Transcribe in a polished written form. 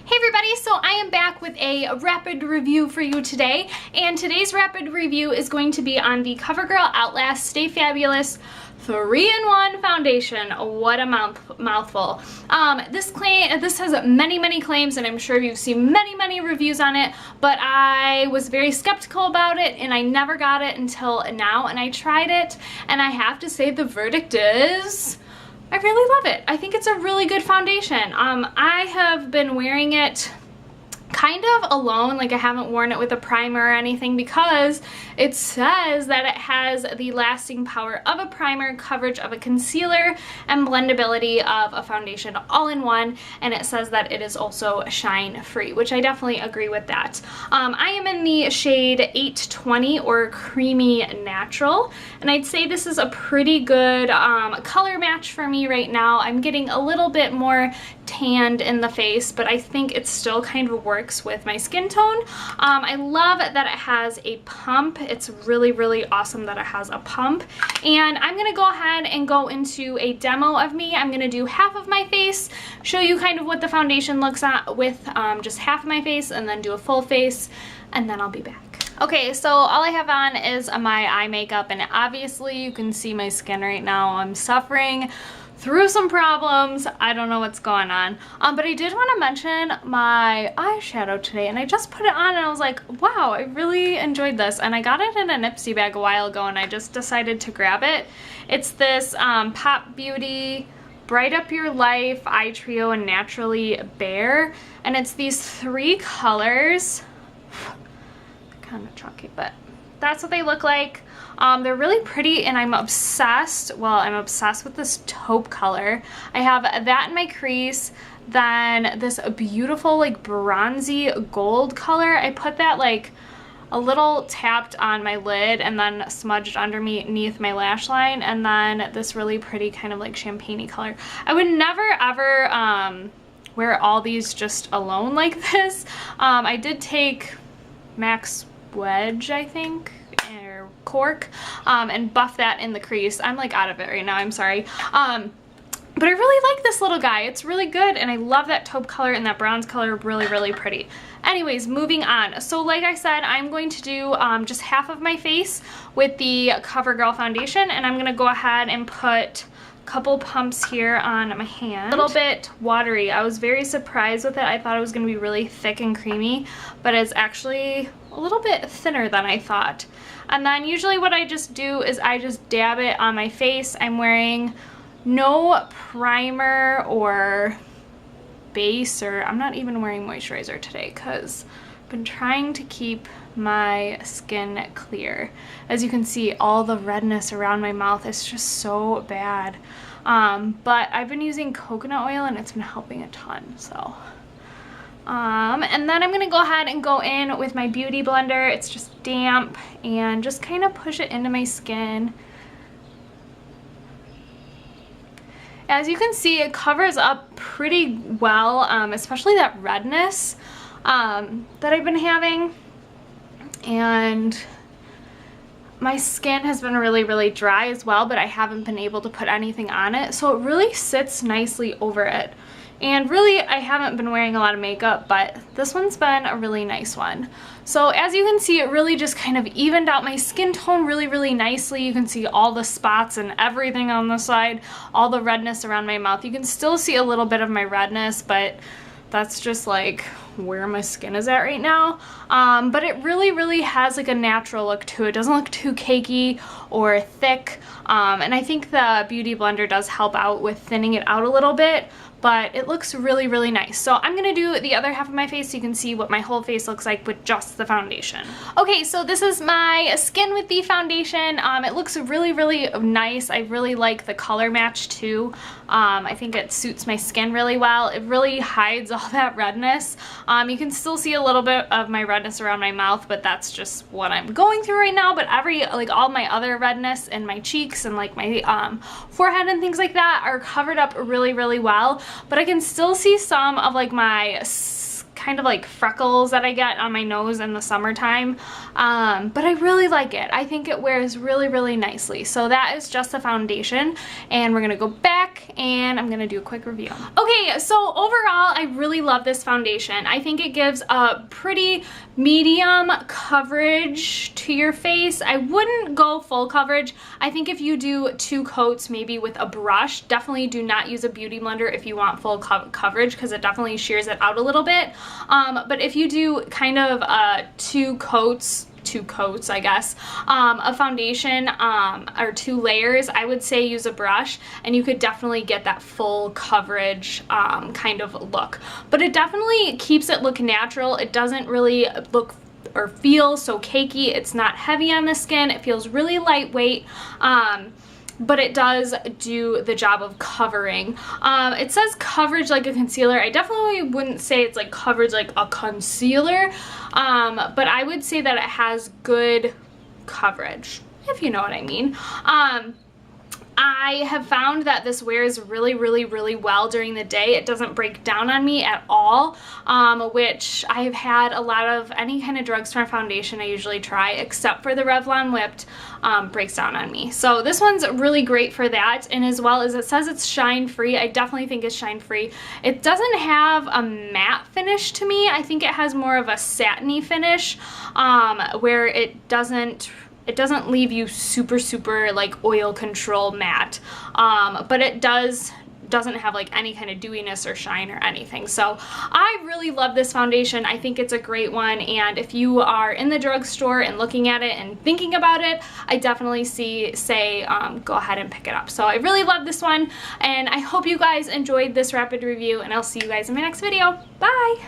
Hey everybody, so I am back with a rapid review for you today, and today's rapid review is going to be on the Covergirl Outlast Stay Fabulous 3-in-1 foundation. What a mouthful. This has many claims, and I'm sure you've seen many reviews on it, but I was very skeptical about it and I never got it until now, and I tried it, and I have to say the verdict is I really love it. I think it's a really good foundation. I have been wearing it kind of alone, like I haven't worn it with a primer or anything, because it says that it has the lasting power of a primer, coverage of a concealer, and blendability of a foundation all in one, and it says that it is also shine free, which I definitely agree with that. I am in the shade 820 or Creamy Natural, and I'd say this is a pretty good color match for me right now. I'm getting a little bit more tanned in the face, but I think it still kind of works with my skin tone. I love that it has a pump. It's really awesome that it has a pump. And I'm gonna go ahead and go into a demo of me. I'm gonna do half of my face, show you kind of what the foundation looks at with just half of my face, and then do a full face, and then I'll be back. Okay, so all I have on is my eye makeup, and obviously you can see my skin right now. I'm suffering through some problems. I don't know what's going on. But I did want to mention my eyeshadow today, and I just put it on and I was like, wow, I really enjoyed this. And I got it in a Nipsey bag a while ago, and I just decided to grab it. It's this Pop Beauty Bright Up Your Life Eye Trio and Naturally Bare, and it's these 3 colors. Kind of chalky, but that's what they look like. They're really pretty, and I'm obsessed. Well, I'm obsessed with this taupe color. I have that in my crease, then this beautiful like bronzy gold color. I put that like a little tapped on my lid and then smudged underneath my lash line, and then this really pretty kind of like champagne-y color. I would never ever wear all these just alone like this. I did take Max Wedge, I think, or Cork, and buff that in the crease. I'm like out of it right now, I'm sorry. But I really like this little guy. It's really good, and I love that taupe color and that bronze color. Really pretty. Anyways, moving on. So like I said, I'm going to do just half of my face with the CoverGirl foundation, and I'm gonna go ahead and put couple pumps here on my hand. A little bit watery. I was very surprised with it. I thought it was going to be really thick and creamy, but it's actually a little bit thinner than I thought. And then usually what I just do is I just dab it on my face. I'm wearing no primer or base, or I'm not even wearing moisturizer today because I've been trying to keep my skin clear. As you can see, all the redness around my mouth is just so bad. But I've been using coconut oil, and it's been helping a ton. So and then I'm gonna go ahead and go in with my beauty blender. It's just damp, and just kind of push it into my skin. As you can see, it covers up pretty well, especially that redness that I've been having. And my skin has been really dry as well, but I haven't been able to put anything on it, so it really sits nicely over it. And really, I haven't been wearing a lot of makeup, but this one's been a really nice one. So as you can see, it really just kind of evened out my skin tone really nicely. You can see all the spots and everything on the side, all the redness around my mouth. You can still see a little bit of my redness, but that's just like where my skin is at right now. But it really has like a natural look to it. It doesn't look too cakey or thick. And I think the Beauty Blender does help out with thinning it out a little bit, but it looks really nice. So I'm gonna do the other half of my face so you can see what my whole face looks like with just the foundation. Okay, so this is my skin with the foundation. It looks really nice. I really like the color match too. I think it suits my skin really well. It really hides all that redness. You can still see a little bit of my redness around my mouth, but that's just what I'm going through right now. But all my other redness in my cheeks and like my forehead and things like that are covered up really well. But I can still see some of like my kind of like freckles that I get on my nose in the summertime, but I really like it. I think it wears really, really nicely. So that is just the foundation, and we're gonna go back and I'm gonna do a quick review. Okay, so overall, I really love this foundation. I think it gives a pretty medium coverage to your face. I wouldn't go full coverage. I think if you do 2 coats, maybe with a brush, definitely do not use a beauty blender if you want full coverage, because it definitely shears it out a little bit. But if you do kind of 2 coats, I guess, a foundation, or 2 layers, I would say use a brush, and you could definitely get that full coverage kind of look. But it definitely keeps it look natural. It doesn't really look or feel so cakey. It's not heavy on the skin. It feels really lightweight. But it does do the job of covering. It says coverage like a concealer. I definitely wouldn't say it's like coverage like a concealer, but I would say that it has good coverage, if you know what I mean. I have found that this wears really, really, really well during the day. It doesn't break down on me at all, which I have had a lot of any kind of drugstore foundation I usually try, except for the Revlon Whipped, breaks down on me. So this one's really great for that, and as well as it says it's shine free. I definitely think it's shine free. It doesn't have a matte finish to me. I think it has more of a satiny finish, where it doesn't leave you super like oil control matte, but it doesn't have like any kind of dewiness or shine or anything. So I really love this foundation. I think it's a great one, and if you are in the drugstore and looking at it and thinking about it, I definitely say go ahead and pick it up. So I really love this one, and I hope you guys enjoyed this rapid review, and I'll see you guys in my next video. Bye!